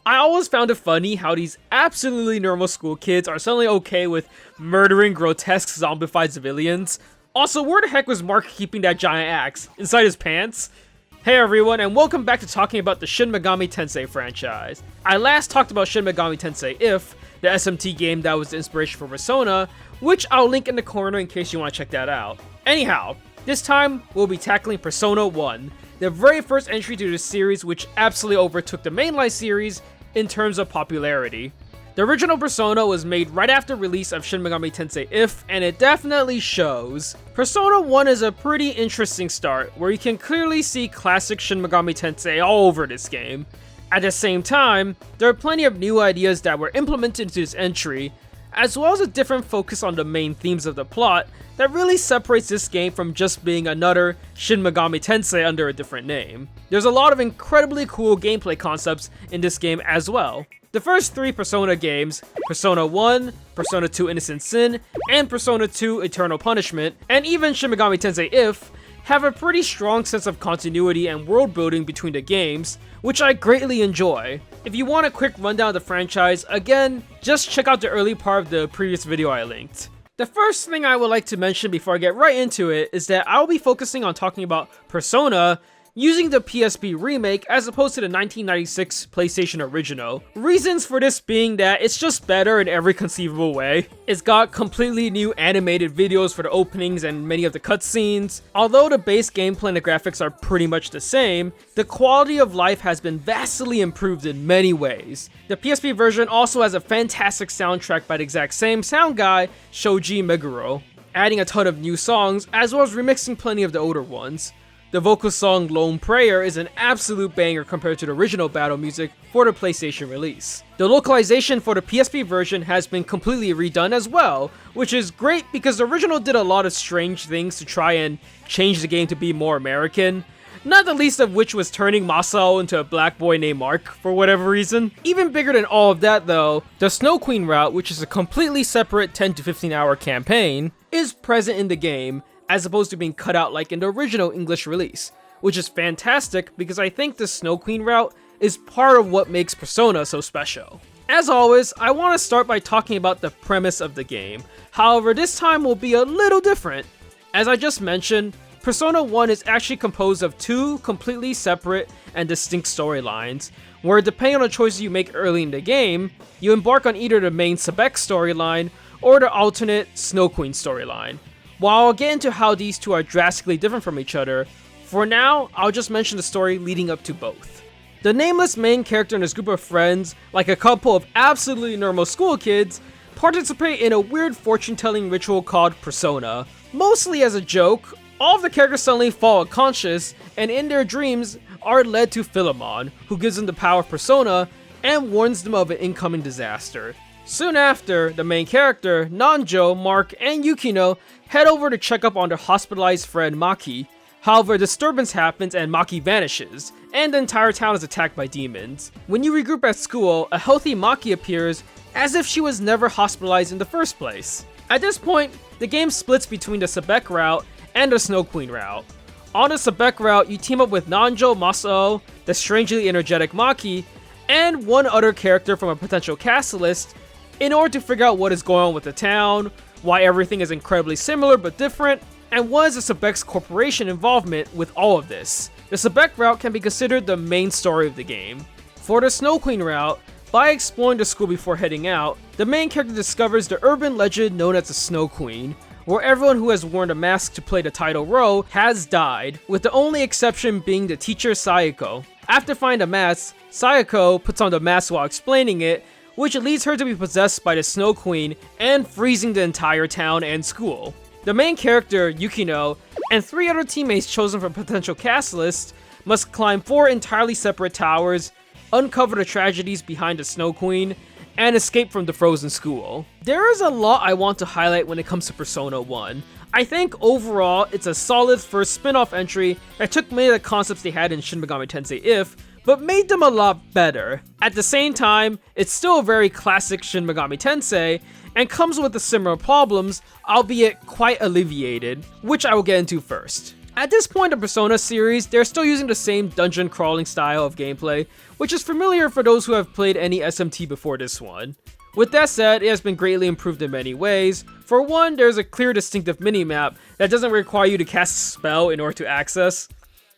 I always found it funny how these absolutely normal school kids are suddenly okay with murdering grotesque zombified civilians. Also, where the heck was Mark keeping that giant axe? Inside his pants? Hey everyone, and welcome back to talking about the Shin Megami Tensei franchise. I last talked about Shin Megami Tensei If, the SMT game that was the inspiration for Persona, which I'll link in the corner in case you want to check that out. Anyhow, this time we'll be tackling Persona 1, the very first entry to the series which absolutely overtook the mainline series in terms of popularity. The original Persona was made right after release of Shin Megami Tensei If, and it definitely shows. Persona 1 is a pretty interesting start, where you can clearly see classic Shin Megami Tensei all over this game. At the same time, there are plenty of new ideas that were implemented into this entry, as well as a different focus on the main themes of the plot that really separates this game from just being another Shin Megami Tensei under a different name. There's a lot of incredibly cool gameplay concepts in this game as well. The first three Persona games, Persona 1, Persona 2 Innocent Sin, and Persona 2 Eternal Punishment, and even Shin Megami Tensei If, have a pretty strong sense of continuity and world building between the games, which I greatly enjoy. If you want a quick rundown of the franchise, again, just check out the early part of the previous video I linked. The first thing I would like to mention before I get right into it is that I'll be focusing on talking about Persona using the PSP remake as opposed to the 1996 PlayStation original. Reasons for this being that it's just better in every conceivable way. It's got completely new animated videos for the openings and many of the cutscenes. Although the base gameplay and the graphics are pretty much the same, the quality of life has been vastly improved in many ways. The PSP version also has a fantastic soundtrack by the exact same sound guy, Shoji Meguro, adding a ton of new songs as well as remixing plenty of the older ones. The vocal song Lone Prayer is an absolute banger compared to the original battle music for the PlayStation release. The localization for the PSP version has been completely redone as well, which is great because the original did a lot of strange things to try and change the game to be more American, not the least of which was turning Masao into a black boy named Mark for whatever reason. Even bigger than all of that though, the Snow Queen route, which is a completely separate 10 to 15 hour campaign, is present in the game, as opposed to being cut out like in the original English release, which is fantastic because I think the Snow Queen route is part of what makes Persona so special. As always, I want to start by talking about the premise of the game, however this time will be a little different. As I just mentioned, Persona 1 is actually composed of two completely separate and distinct storylines, where depending on the choices you make early in the game, you embark on either the main Sebek storyline or the alternate Snow Queen storyline. While I'll get into how these two are drastically different from each other, for now, I'll just mention the story leading up to both. The nameless main character and his group of friends, like a couple of absolutely normal school kids, participate in a weird fortune-telling ritual called Persona. Mostly as a joke, all of the characters suddenly fall unconscious, and in their dreams are led to Philemon, who gives them the power of Persona and warns them of an incoming disaster. Soon after, the main character, Nanjo, Mark, and Yukino head over to check up on their hospitalized friend Maki. However, a disturbance happens and Maki vanishes, and the entire town is attacked by demons. When you regroup at school, a healthy Maki appears as if she was never hospitalized in the first place. At this point, the game splits between the Sebek route and the Snow Queen route. On the Sebek route, you team up with Nanjo, Masao, the strangely energetic Maki, and one other character from a potential cast list in order to figure out what is going on with the town, why everything is incredibly similar but different, and what is the Sebek's corporation involvement with all of this. The Sebek route can be considered the main story of the game. For the Snow Queen route, by exploring the school before heading out, the main character discovers the urban legend known as the Snow Queen, where everyone who has worn a mask to play the title role has died, with the only exception being the teacher Sayako. After finding the mask, Sayako puts on the mask while explaining it, which leads her to be possessed by the Snow Queen and freezing the entire town and school. The main character, Yukino, and three other teammates chosen from potential cast list must climb 4 entirely separate towers, uncover the tragedies behind the Snow Queen, and escape from the frozen school. There is a lot I want to highlight when it comes to Persona 1. I think overall, it's a solid first spin-off entry that took many of the concepts they had in Shin Megami Tensei If, but made them a lot better. At the same time, it's still a very classic Shin Megami Tensei, and comes with the similar problems, albeit quite alleviated, which I will get into first. At this point in the Persona series, they're still using the same dungeon crawling style of gameplay, which is familiar for those who have played any SMT before this one. With that said, it has been greatly improved in many ways. For one, there's a clear distinctive minimap that doesn't require you to cast a spell in order to access.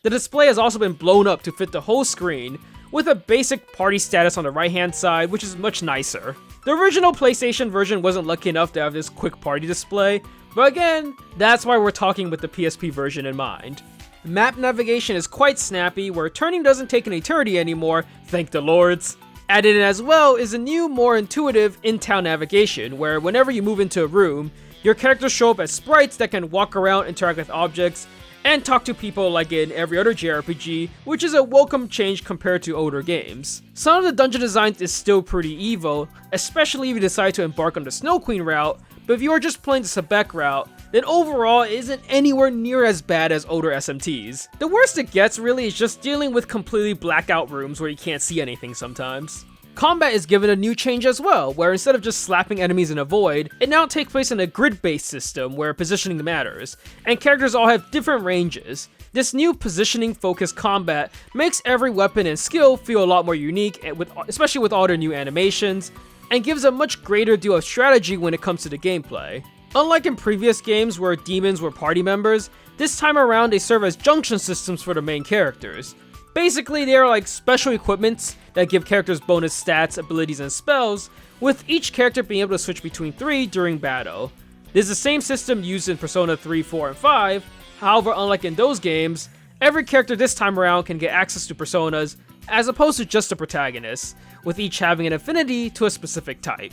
The display has also been blown up to fit the whole screen, with a basic party status on the right hand side, which is much nicer. The original PlayStation version wasn't lucky enough to have this quick party display, but again, that's why we're talking with the PSP version in mind. Map navigation is quite snappy, where turning doesn't take an eternity anymore, thank the lords. Added in as well is a new, more intuitive in-town navigation, where whenever you move into a room, your characters show up as sprites that can walk around, interact with objects, and talk to people like in every other JRPG, which is a welcome change compared to older games. Some of the dungeon designs is still pretty evil, especially if you decide to embark on the Snow Queen route, but if you are just playing the Sebek route, then overall it isn't anywhere near as bad as older SMTs. The worst it gets really is just dealing with completely blackout rooms where you can't see anything sometimes. Combat is given a new change as well, where instead of just slapping enemies in a void, it now takes place in a grid-based system where positioning matters, and characters all have different ranges. This new positioning-focused combat makes every weapon and skill feel a lot more unique, especially with all their new animations, and gives a much greater deal of strategy when it comes to the gameplay. Unlike in previous games where demons were party members, this time around they serve as junction systems for the main characters. Basically, they are like special equipments that give characters bonus stats, abilities, and spells, with each character being able to switch between 3 during battle. This is the same system used in Persona 3, 4, and 5, however, unlike in those games, every character this time around can get access to personas, as opposed to just the protagonist, with each having an affinity to a specific type.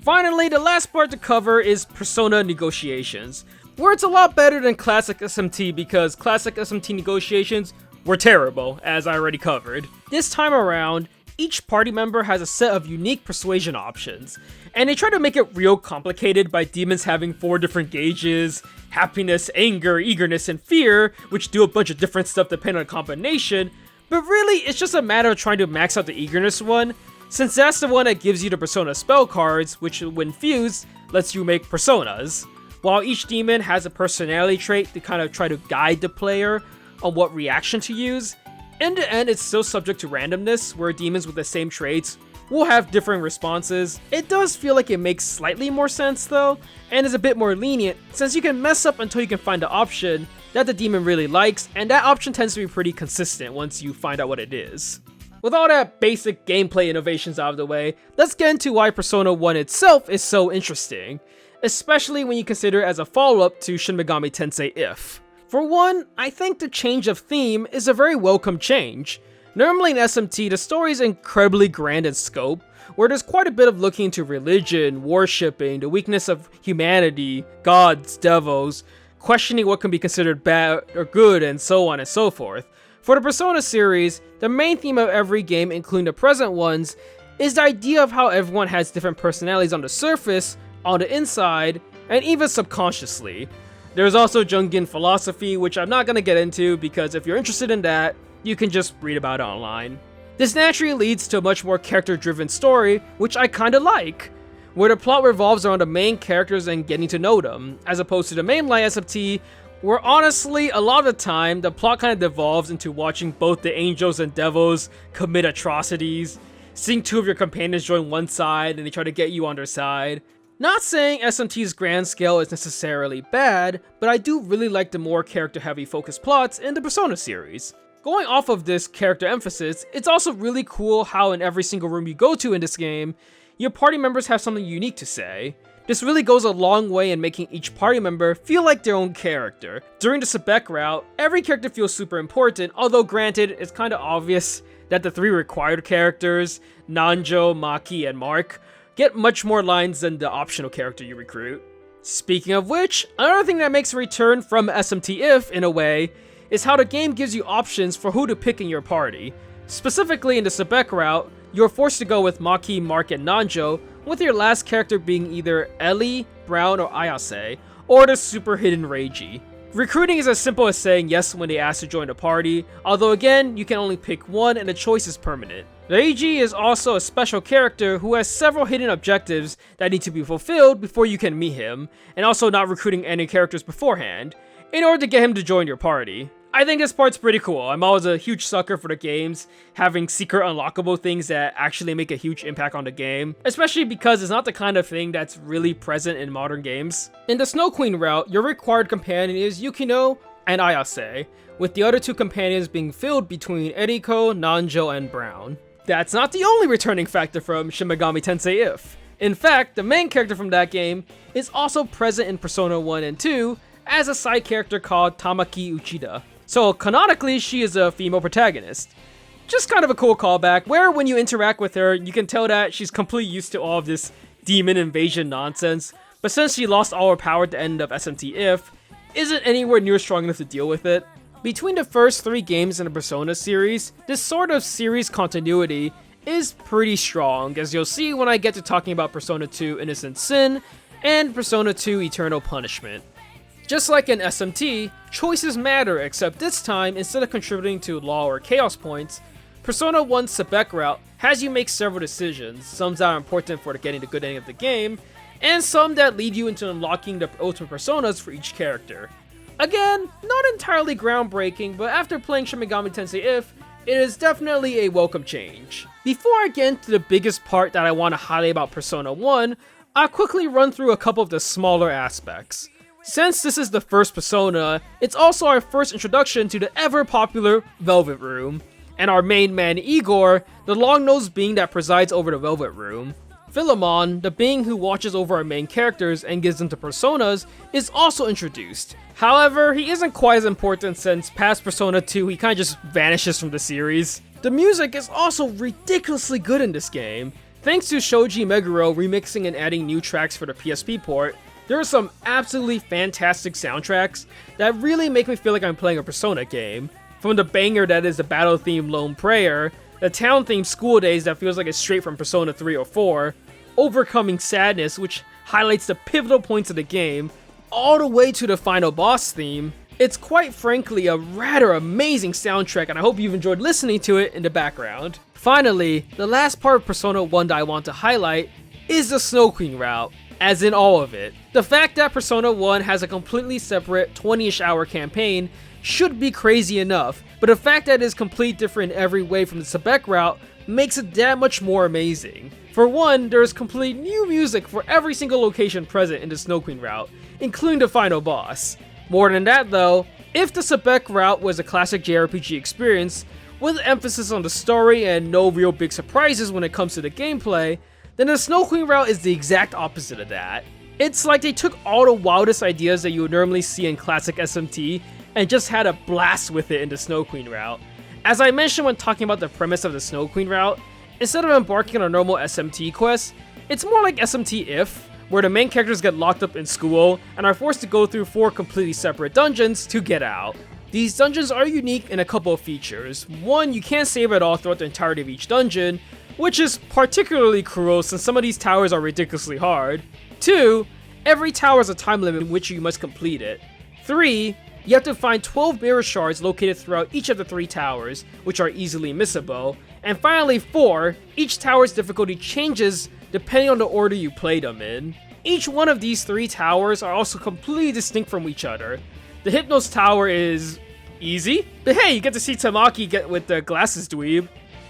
Finally, the last part to cover is Persona negotiations, where it's a lot better than classic SMT because classic SMT negotiations were terrible, as I already covered. This time around, each party member has a set of unique persuasion options, and they try to make it real complicated by demons having 4 different gauges, happiness, anger, eagerness, and fear, which do a bunch of different stuff depending on combination, but really it's just a matter of trying to max out the eagerness one, since that's the one that gives you the persona spell cards, which when fused, lets you make personas. While each demon has a personality trait to kind of try to guide the player on what reaction to use, in the end it's still subject to randomness, where demons with the same traits will have different responses. It does feel like it makes slightly more sense though, and is a bit more lenient, since you can mess up until you can find the option that the demon really likes, and that option tends to be pretty consistent once you find out what it is. With all that basic gameplay innovations out of the way, let's get into why Persona 1 itself is so interesting, especially when you consider it as a follow-up to Shin Megami Tensei If. For one, I think the change of theme is a very welcome change. Normally in SMT, the story is incredibly grand in scope, where there's quite a bit of looking into religion, worshipping, the weakness of humanity, gods, devils, questioning what can be considered bad or good, and so on and so forth. For the Persona series, the main theme of every game, including the present ones, is the idea of how everyone has different personalities on the surface, on the inside, and even subconsciously. There's also Jungian philosophy, which I'm not going to get into because if you're interested in that, you can just read about it online. This naturally leads to a much more character-driven story, which I kinda like, where the plot revolves around the main characters and getting to know them, as opposed to the mainline SMT, where honestly, a lot of the time, the plot kind of devolves into watching both the angels and devils commit atrocities, seeing 2 of your companions join one side and they try to get you on their side. Not saying SMT's grand scale is necessarily bad, but I do really like the more character-heavy focused plots in the Persona series. Going off of this character emphasis, it's also really cool how in every single room you go to in this game, your party members have something unique to say. This really goes a long way in making each party member feel like their own character. During the Sebek route, every character feels super important, although granted, it's kinda obvious that the 3 required characters, Nanjo, Maki, and Mark, get much more lines than the optional character you recruit. Speaking of which, another thing that makes a return from SMT If, in a way, is how the game gives you options for who to pick in your party. Specifically in the Sebek route, you're forced to go with Maki, Mark, and Nanjo, with your last character being either Ellie, Brown, or Ayase, or the super hidden Reiji. Recruiting is as simple as saying yes when they ask to join the party, although again, you can only pick one and the choice is permanent. Reiji is also a special character who has several hidden objectives that need to be fulfilled before you can meet him, and also not recruiting any characters beforehand, in order to get him to join your party. I think this part's pretty cool. I'm always a huge sucker for the games having secret unlockable things that actually make a huge impact on the game, especially because it's not the kind of thing that's really present in modern games. In the Snow Queen route, your required companion is Yukino and Ayase, with the other two companions being filled between Eriko, Nanjo, and Brown. That's not the only returning factor from Shin Megami Tensei If. In fact, the main character from that game is also present in Persona 1 and 2 as a side character called Tamaki Uchida. So canonically, she is a female protagonist. Just kind of a cool callback, where when you interact with her, you can tell that she's completely used to all of this demon invasion nonsense, but since she lost all her power at the end of SMT If, isn't anywhere near strong enough to deal with it. Between the first 3 games in the Persona series, this sort of series continuity is pretty strong, as you'll see when I get to talking about Persona 2 Innocent Sin and Persona 2 Eternal Punishment. Just like in SMT, choices matter, except this time, instead of contributing to law or chaos points, Persona 1's Sebek route has you make several decisions, some that are important for getting the good ending of the game, and some that lead you into unlocking the ultimate personas for each character. Again, not entirely groundbreaking, but after playing Shin Megami Tensei If, it is definitely a welcome change. Before I get into the biggest part that I want to highlight about Persona 1, I'll quickly run through a couple of the smaller aspects. Since this is the first Persona, it's also our first introduction to the ever-popular Velvet Room, and our main man Igor, the long-nosed being that presides over the Velvet Room. Philemon, the being who watches over our main characters and gives them to personas, is also introduced. However, he isn't quite as important since past Persona 2 he kinda just vanishes from the series. The music is also ridiculously good in this game. Thanks to Shoji Meguro remixing and adding new tracks for the PSP port, there are some absolutely fantastic soundtracks that really make me feel like I'm playing a Persona game. From the banger that is the battle theme Lone Prayer, the town theme School Days that feels like it's straight from Persona 3 or 4, Overcoming Sadness which highlights the pivotal points of the game, all the way to the final boss theme. It's quite frankly a rather amazing soundtrack, and I hope you've enjoyed listening to it in the background. Finally, the last part of Persona 1 that I want to highlight is the Snow Queen route, as in all of it. The fact that Persona 1 has a completely separate 20-ish hour campaign should be crazy enough, but the fact that it is completely different in every way from the Sebek route makes it that much more amazing. For one, there is complete new music for every single location present in the Snow Queen route, including the final boss. More than that though, if the Sebek route was a classic JRPG experience, with emphasis on the story and no real big surprises when it comes to the gameplay, then the Snow Queen route is the exact opposite of that. It's like they took all the wildest ideas that you would normally see in classic SMT and just had a blast with it in the Snow Queen route. As I mentioned when talking about the premise of the Snow Queen route, instead of embarking on a normal SMT quest, it's more like SMT If, where the main characters get locked up in school and are forced to go through 4 completely separate dungeons to get out. These dungeons are unique in a couple of features. One, you can't save at all throughout the entirety of each dungeon, which is particularly cruel since some of these towers are ridiculously hard. 2, every tower has a time limit in which you must complete it. 3, you have to find 12 mirror shards located throughout each of the 3 towers, which are easily missable. And finally 4, each tower's difficulty changes depending on the order you play them in. Each one of these 3 towers are also completely distinct from each other. The Hypnos Tower is easy, but hey, you get to see Tamaki get with the glasses dweeb.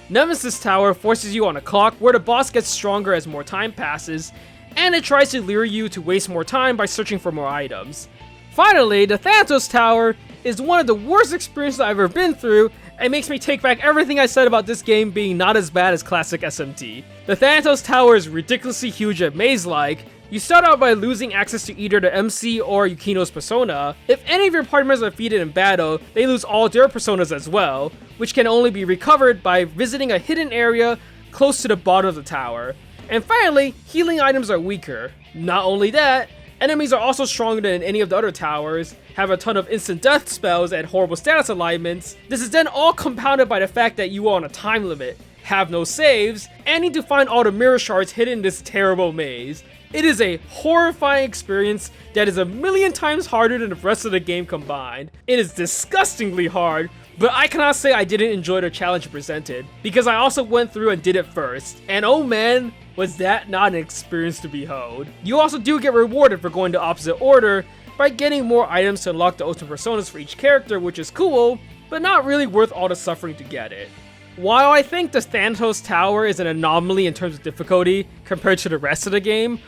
Nemesis Tower forces you on a clock where the boss gets stronger as more time passes, and it tries to lure you to waste more time by searching for more items. Finally, the Thanatos Tower is one of the worst experiences I've ever been through, and makes me take back everything I said about this game being not as bad as classic SMT. The Thanatos Tower is ridiculously huge and maze-like. You start out by losing access to either the MC or Yukino's persona. If any of your party members are defeated in battle, they lose all their personas as well, which can only be recovered by visiting a hidden area close to the bottom of the tower. And finally, healing items are weaker. Not only that, enemies are also stronger than any of the other towers, have a ton of instant death spells and horrible status alignments. This is then all compounded by the fact that you are on a time limit, have no saves, and need to find all the mirror shards hidden in this terrible maze. It is a horrifying experience that is a million times harder than the rest of the game combined. It is disgustingly hard, but I cannot say I didn't enjoy the challenge presented, because I also went through and did it first, and oh man, was that not an experience to behold. You also do get rewarded for going the opposite order, by getting more items to unlock the ultimate personas for each character, which is cool, but not really worth all the suffering to get it. While I think the Thanatos Tower is an anomaly in terms of difficulty compared to the rest of the game,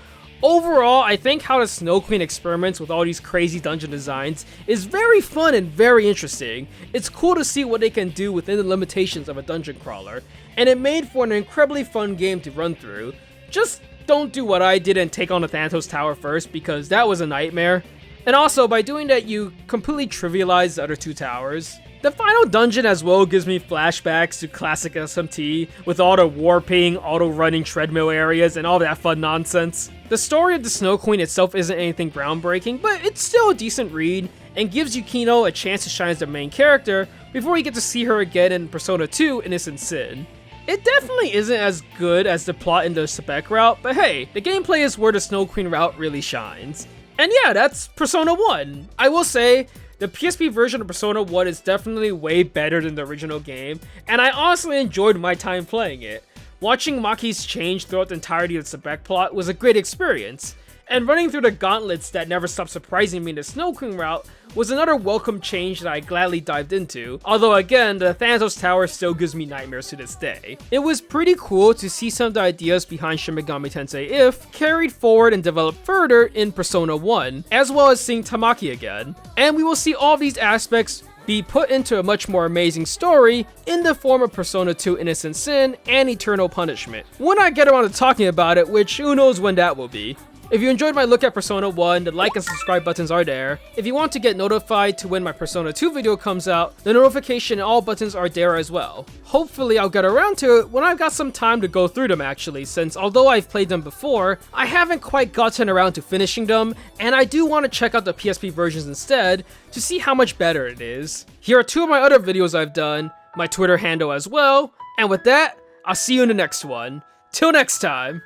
overall I think how the Snow Queen experiments with all these crazy dungeon designs is very fun and very interesting. It's cool to see what they can do within the limitations of a dungeon crawler, and it made for an incredibly fun game to run through. Just don't do what I did and take on the Thanatos Tower first, because that was a nightmare. And also, by doing that, you completely trivialize the other two towers. The final dungeon as well gives me flashbacks to classic SMT, with all the warping, auto-running treadmill areas, and all that fun nonsense. The story of the Snow Queen itself isn't anything groundbreaking, but it's still a decent read, and gives Yukino a chance to shine as the main character, before you get to see her again in Persona 2 Innocent Sin. It definitely isn't as good as the plot in the Sebek route, but hey, the gameplay is where the Snow Queen route really shines. And yeah, that's Persona 1. I will say, the PSP version of Persona 1 is definitely way better than the original game, and I honestly enjoyed my time playing it. Watching Maki's change throughout the entirety of the Sebek plot was a great experience, and running through the gauntlets that never stopped surprising me in the Snow Queen route was another welcome change that I gladly dived into, although again, the Thanatos Tower still gives me nightmares to this day. It was pretty cool to see some of the ideas behind Shin Megami Tensei If carried forward and developed further in Persona 1, as well as seeing Tamaki again. And we will see all these aspects be put into a much more amazing story in the form of Persona 2 Innocent Sin and Eternal Punishment, when I get around to talking about it, which who knows when that will be. If you enjoyed my look at Persona 1, the like and subscribe buttons are there. If you want to get notified to when my Persona 2 video comes out, the notification and all buttons are there as well. Hopefully I'll get around to it when I've got some time to go through them actually, since although I've played them before, I haven't quite gotten around to finishing them, and I do want to check out the PSP versions instead to see how much better it is. Here are two of my other videos I've done, my Twitter handle as well, and with that, I'll see you in the next one. Till next time!